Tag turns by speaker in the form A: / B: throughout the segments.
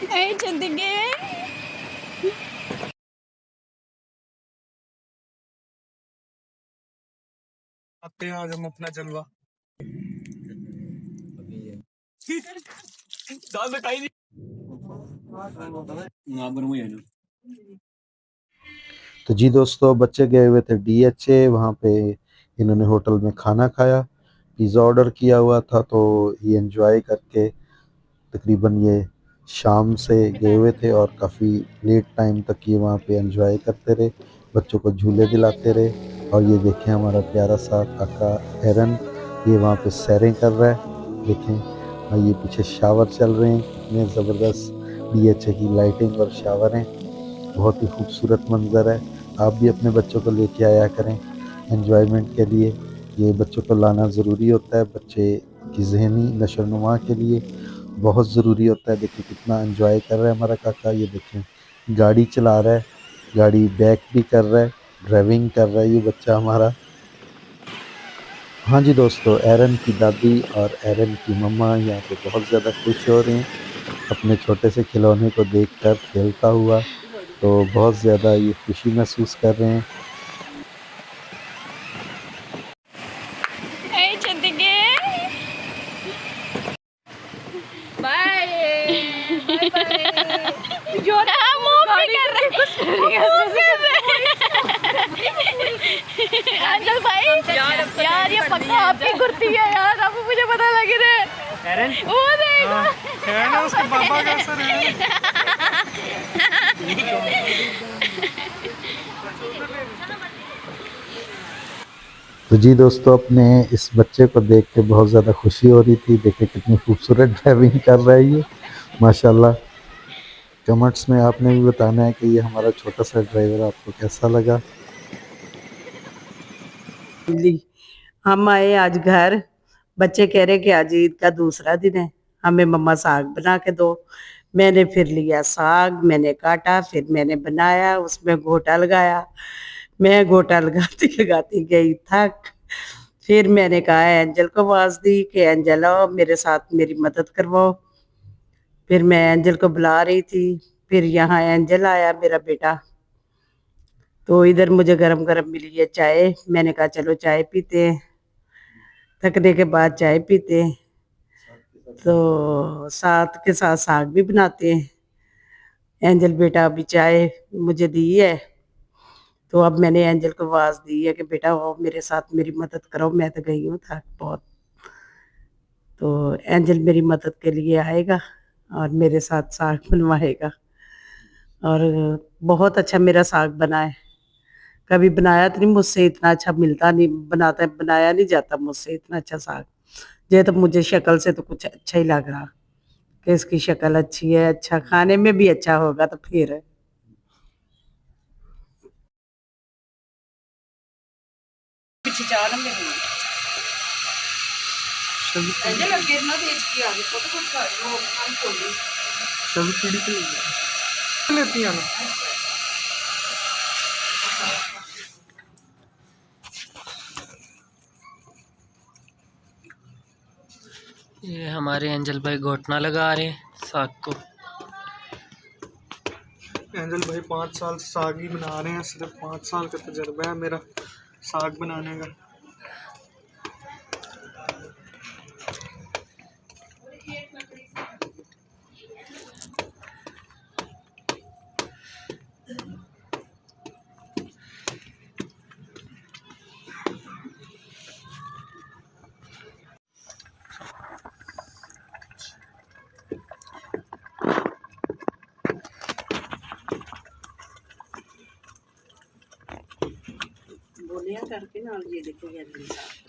A: Hey, Chandige.
B: आते हैं आज हम अपना जलवा दाल में खाई नहीं।
C: तो जी दोस्तों, बच्चे गए हुए थे DHA, वहाँ पे इन्होंने होटल में खाना खाया, पिज़्ज़ा ऑर्डर किया हुआ था, तो ये एंजॉय करके तकरीबन ये शाम से गए हुए थे और काफ़ी लेट टाइम तक ये वहाँ पे एंजॉय करते रहे, बच्चों को झूले दिलाते रहे। और ये देखें हमारा प्यारा सा काका एरन, ये वहाँ पे सैरें कर रहा है, देखें। और ये पीछे शावर चल रहे हैं, कितने ज़बरदस्त DHA की लाइटिंग और शावर हैं, बहुत ही खूबसूरत मंज़र है। आप भी अपने बच्चों को लेके आया करें एंजॉयमेंट के लिए, ये बच्चों को लाना ज़रूरी होता है, बच्चे की ज़हनी नशोनुमा के लिए बहुत ज़रूरी होता है। देखिए कितना एंजॉय कर रहा है हमारा काका, ये देखें गाड़ी चला रहा है, गाड़ी बैक भी कर रहा है, ड्राइविंग कर रहा है ये बच्चा हमारा। हाँ जी दोस्तों, एरन की दादी और एरन की मम्मा यहाँ पे बहुत ज़्यादा खुश हो रहे हैं अपने छोटे से खिलौने को देखकर खेलता हुआ, तो बहुत ज़्यादा ये खुशी महसूस कर रहे हैं।
A: Hey, Chandige. Bye. Bye bye. जोड़ा मूव भी कर रहे अंजल भाई, यार ये पक्का आपकी कुर्ती है यार, अब मुझे पता लगे थे।
B: एरन
A: वो देखो
B: है उसके पापा का असर है।
C: तो जी दोस्तों, अपने इस बच्चे को देख के बहुत ज़्यादा खुशी हो रही थी, देखे कितनी खूबसूरत ड्राइविंग कर रहा है ये माशाल्लाह। कमेंट्स में आपने भी बताना है कि ये हमारा छोटा सा ड्राइवर आपको कैसा लगा।
D: हम आए आज घर, बच्चे कह रहे कि आज ईद का दूसरा दिन है, हमें मम्मा साग बना के दो। मैंने फिर लिया साग, मैंने काटा, फिर मैंने बनाया, उसमें घोटा लगाया। मैं घोटा लगाती लगाती गई थक। फिर मैंने कहा एंजल को आवाज दी कि एंजल आओ मेरे साथ मेरी मदद करवाओ। फिर मैं एंजल को बुला रही थी, फिर यहाँ एंजल आया मेरा बेटा, तो इधर मुझे गरम गरम मिली है चाय। मैंने कहा चलो चाय पीते हैं, थकने के बाद चाय पीते हैं, तो साथ के साथ साग भी बनाते हैं। एंजल बेटा अभी चाय मुझे दी है, तो अब मैंने एंजल को आवाज दी है कि बेटा आओ मेरे साथ मेरी मदद करो, मैं तो गई हूँ थक बहुत। तो एंजल मेरी मदद के लिए आएगा और मेरे साथ साग बनवाएगा, और बहुत अच्छा मेरा साग बना है। कभी बनाया तो नहीं, मुझसे इतना अच्छा मिलता नहीं, बनाया नहीं जाता मुझसे इतना अच्छा साग। ये तो मुझे शक्ल से तो कुछ अच्छा ही लग रहा कि इसकी शक्ल अच्छी है, अच्छा खाने में भी अच्छा होगा, तो फिर पीछे जा रहा मेरे एंजल आगे ना देख के आगे तो कुछ कर लो हम खोली
B: सभी पीढ़ी के लेती है ना।
E: ये हमारे एंजल भाई घोटना लगा रहे हैं साग को।
B: एंजल भाई 5 साल से साग ही बना रहे हैं, सिर्फ 5 साल का तजर्बा है मेरा साग बनाने का।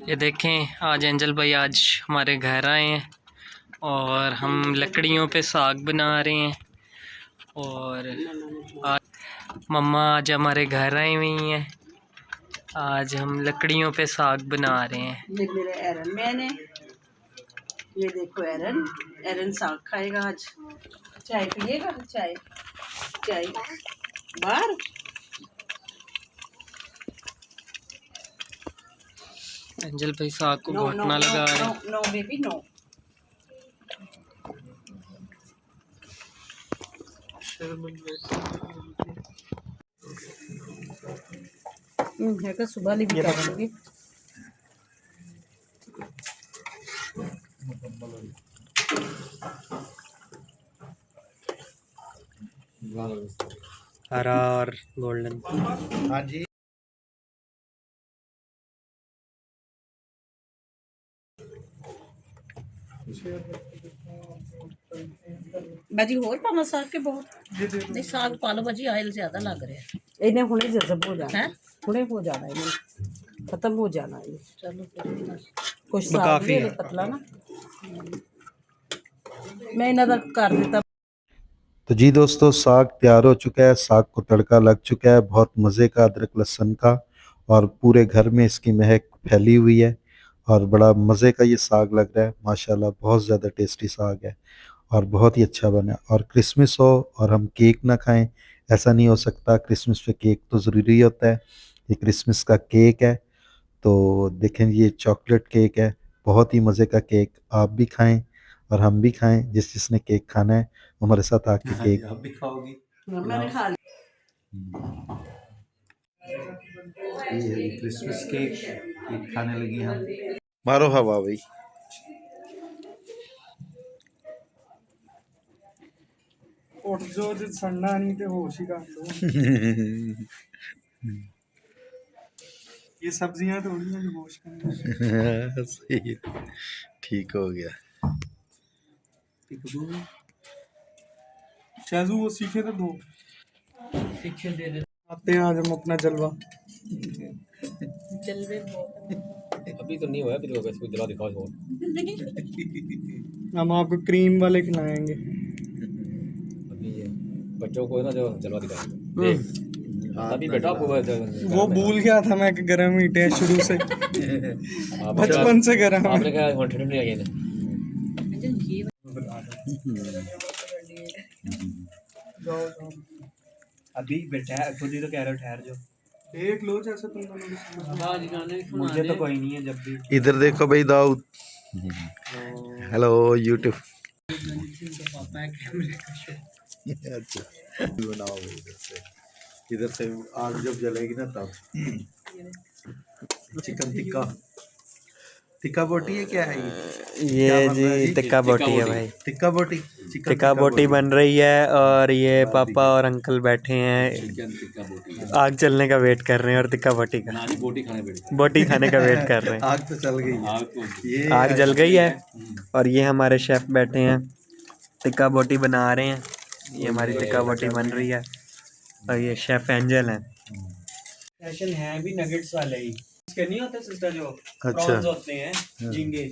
E: ये देखें आज एंजल भाई आज हमारे घर आए हैं और हम लकड़ियों पे साग बना रहे हैं। और आज मम्मा आज हमारे घर आई हुई हैं, आज हम लकड़ियों पे साग बना रहे हैं।
D: ये मेरे एरन मैन है, ये देखो एरन, एरन साग खाएगा आज। चाय पिएगा, चाय चाय बाहर।
E: एंजल भाई साग को
D: नो नो
E: घोटना लगा रहे
D: नो
E: हैं।
D: No baby no.
B: शेर बन गए।
D: है कि सुबह भी करेंगे।
E: हरा और गोल्डन।
C: हाँ जी।
D: बाजी होर पाना साग के बहुत
A: नहीं साग पा लो भाजी, ऑयल ज्यादा लग रहा है।
D: इन्हें हुणे जज़ब हो जाना
A: हैं?
D: हुणे हो जाना इन्हें खत्म हो जाना ये
A: चलो फिर बस।
D: कुछ साग
E: काफी
D: भी पतला ना मैं इन्हां दा कर दिता।
C: तो जी दोस्तों, साग तैयार हो चुका है, साग को तड़का लग चुका है, बहुत मज़े का अदरक लहसुन का, और पूरे घर में इसकी महक फैली हुई है और बड़ा मज़े का ये साग लग रहा है माशाल्लाह। बहुत ज़्यादा टेस्टी साग है और बहुत ही अच्छा बना। और क्रिसमस हो और हम केक ना खाएं, ऐसा नहीं हो सकता। क्रिसमस पे केक तो ज़रूरी होता है। ये क्रिसमस का केक है, तो देखें ये चॉकलेट केक है, बहुत ही मज़े का केक। आप भी खाएं और हम भी खाएं। जिसने केक खाना है हमारे साथ आके केक आप भी खाओगी।
D: मैंने खा लिया।
C: ये है क्रिसमस केक, केक खाने लगी हम। मारो हवा भाई।
B: उठ जो सड़ना नहीं तो होश ही कर लो। ये सब्जियां थोड़ी हैं जो होश करनी।
C: सही है, ठीक हो गया।
B: शाजू वो सीखे तो दो
E: शिक्षण दे दे।
B: आते हैं आज हम अपना जलवा।
A: जलवे
E: अभी तो नहीं हुआ, फिर होगा, इसको जला दिखाओ।
B: हम आपको क्रीम वाले खिलाएंगे।
E: अभी ये बच्चों को ना जो जलवा दिखाएंगे। अभी बेटा आपको
B: वो भूल गया था मैं कि गरम हीट है शुरू से। बचपन से गरम है।
E: आपने कहा ठंड नहीं आई ना।
F: अभी बैठा खुद ही तो कह रहे हो ठहर जाओ।
B: देख लो जैसे तुम दोनों की
F: मुझे तो कोई नहीं है जब भी।
C: इधर देखो भाई दाऊद। Hello YouTube. अच्छा बनाओ इधर से आग जब जलेगी ना तब। चिकन टिक्का, टिक्का बोटी है क्या है
E: ये जी टिक्का बोटी है भाई।
C: टिक्का बोटी, चिकन
E: टिक्का बोटी बन रही है और ये पापा और अंकल बैठे हैं, आग जलने का वेट कर रहे हैं और टिक्का बोटी का बोटी खाने का वेट कर रहे हैं।
C: आग तो चल गई, ये
E: आग जल गई है और ये हमारे शेफ बैठे हैं, टिक्का बोटी बना रहे हैं। ये हमारी टिक्का बोटी बन रही है और ये शेफ एंजल हैं।
F: स्पेशल है भी नगेट्स वाले ही। इसके नहीं होते सिस्टर जो
C: अच्छा।
F: प्रॉन्स होते हैं झींगे,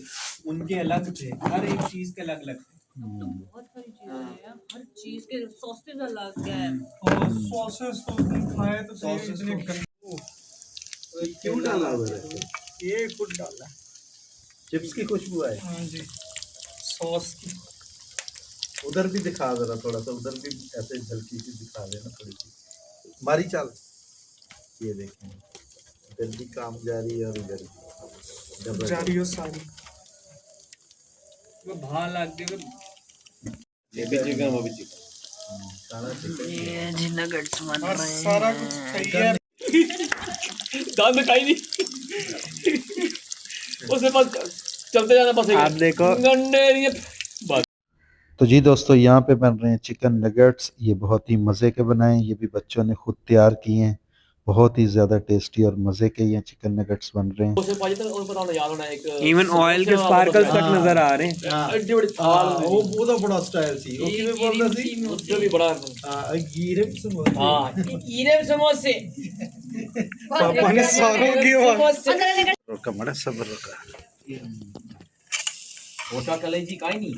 F: उनके अलग थे, हर एक चीज के अलग अलग थे।
A: बहुत सारी चीजें हैं यार, हर चीज के सॉसेज अलग है।
B: और सॉसेस तो तुम खाए तो सही इतने
C: क्यों डाला हुआ है?
B: ये खुद डाला है।
C: चिप्स की खुशबू है।
B: हाँ जी, सॉस की।
C: उधर भी दिखा जरा थोड़ा सा, उधर भी ऐसे हल्की सी दिखा देना थोड़ी सी। मारी चाल, ये देखें इधर भी काम जारी है और इधर भी
B: जारी हो सारी।
F: वो भाल लग गए
E: ये भी चिकन वो भी चिकन।
C: सारा चिकन
E: ये जी नगेट्स बन
B: और
E: रहे हैं।
B: सारा कुछ सही है।
E: दांत दिखाई नहीं। उसके पास चलते जाना बस।
F: आप देखो
E: गंडे ये
C: तो जी दोस्तों, यहाँ पे बन रहे हैं चिकन नगेट्स। ये बहुत ही मज़े के बनाए, ये भी बच्चों ने खुद तैयार किए हैं। बहुत ही ज़्यादा टेस्टी और मज़े के ये चिकन नगेट्स बन रहे हैं।
E: इवन ऑयल के स्पार्कल्स तक नजर आ रहे हैं।
C: वो तो बड़ा स्टाइल थी, वो किਵੇਂ बोलਦਾ ਸੀ
E: जो भी बड़ा
C: गीरे समोसे।
E: हाँ कीरे समोसे।
B: पापा ने सारों की
C: रोका बड़ा सब्र रोका।
E: मोटा कलेजी का ही नहीं।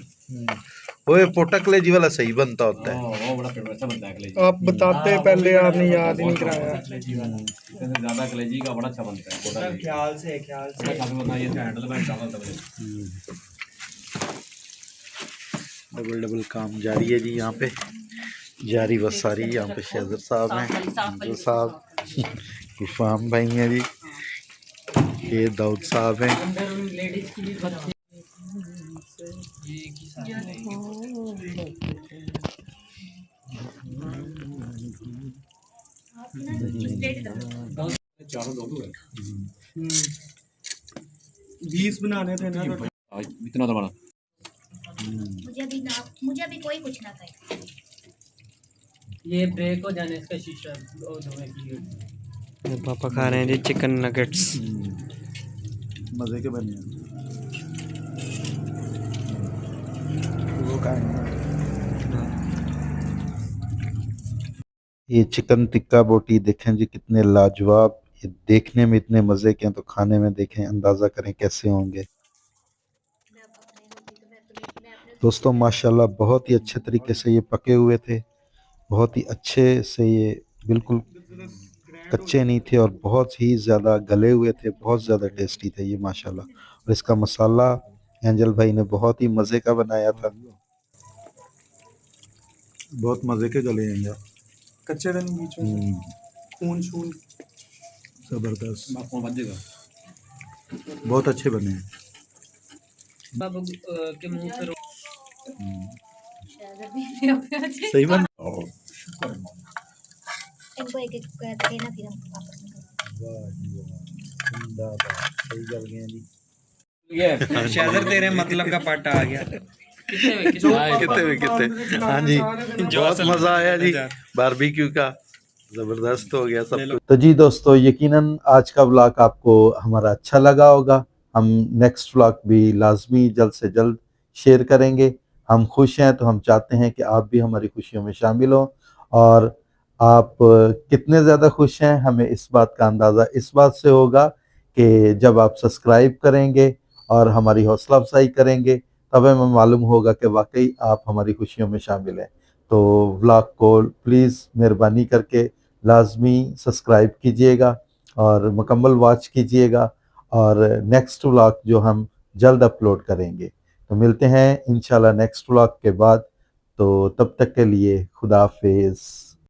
C: ओए पोटा कलेजी वाला सही बनता होता है।
E: वो बड़ा फेवरेट अच्छा बनता है कलेजी।
B: आप बताते हैं पहले, आपने याद ही नहीं कराया।
E: ज्यादा कलेजी का बड़ा अच्छा बनता है। मोटा कलेजी।
F: ख्याल से
E: खाने में ये हैंडल में चावल तबले।
C: डबल डबल काम जारी है जी यहाँ पे, जारी बस सारी। यहाँ पे शेजर साहब हैं, जो साहब इफाम भाई हैं जी, ये दाऊद साहब हैं।
B: हम्म, 20 बनाने थे ना तो
G: इतना तो बड़ा
A: मुझे अभी कोई कुछ ना कहे।
E: ये ब्रेक हो जाने इसका शीशा धोने की।
B: मेरे पापा खा रहे हैं जी चिकन नगेट्स।
C: मज़े के बने वो खाएंगे। ये चिकन टिक्का बोटी देखें जी कितने लाजवाब, ये देखने में इतने मज़े के हैं तो खाने में देखें अंदाज़ा करें कैसे होंगे। दोस्तों माशाल्लाह बहुत ही अच्छे तरीके से ये पके हुए थे, बहुत ही अच्छे से, ये बिल्कुल कच्चे नहीं थे और बहुत ही ज़्यादा गले हुए थे, बहुत ज़्यादा टेस्टी थे ये माशाल्लाह। और इसका मसाला एंजल भाई ने बहुत ही मज़े का बनाया था, बहुत मज़े के गले हैं यार,
B: कच्चे थे नहीं बीच में खून शून
C: ज़बरदस्त,
G: बजेगा
C: बहुत अच्छे बने हैं।
E: बाबू के मुंह पे
C: सही बन
A: इनको एक एक देना फिर हम वापस
C: सही गल गए जी।
B: शेजर तेरे मतलब का पाटा आ गया।
C: कितने हाँ जी, बहुत मज़ा आया जी, बारबेक्यू का ज़बरदस्त हो गया सब कुछ। तो जी दोस्तों यकीनन आज का व्लॉग आपको हमारा अच्छा लगा होगा। हम नेक्स्ट व्लॉग भी लाजमी जल्द से जल्द शेयर करेंगे। हम खुश हैं तो हम चाहते हैं कि आप भी हमारी खुशियों में शामिल हों, और आप कितने ज़्यादा खुश हैं हमें इस बात का अंदाज़ा इस बात से होगा कि जब आप सब्सक्राइब करेंगे और हमारी हौसला अफजाई करेंगे, तब हमें मालूम होगा कि वाकई आप हमारी खुशियों में शामिल हैं। तो व्लॉग को प्लीज़ मेहरबानी करके लाजमी सब्सक्राइब कीजिएगा और मुकम्मल वॉच कीजिएगा, और नेक्स्ट व्लॉग जो हम जल्द अपलोड करेंगे। तो मिलते हैं इंशाल्लाह नेक्स्ट व्लॉग के बाद, तो तब तक के लिए खुदा हाफिज़।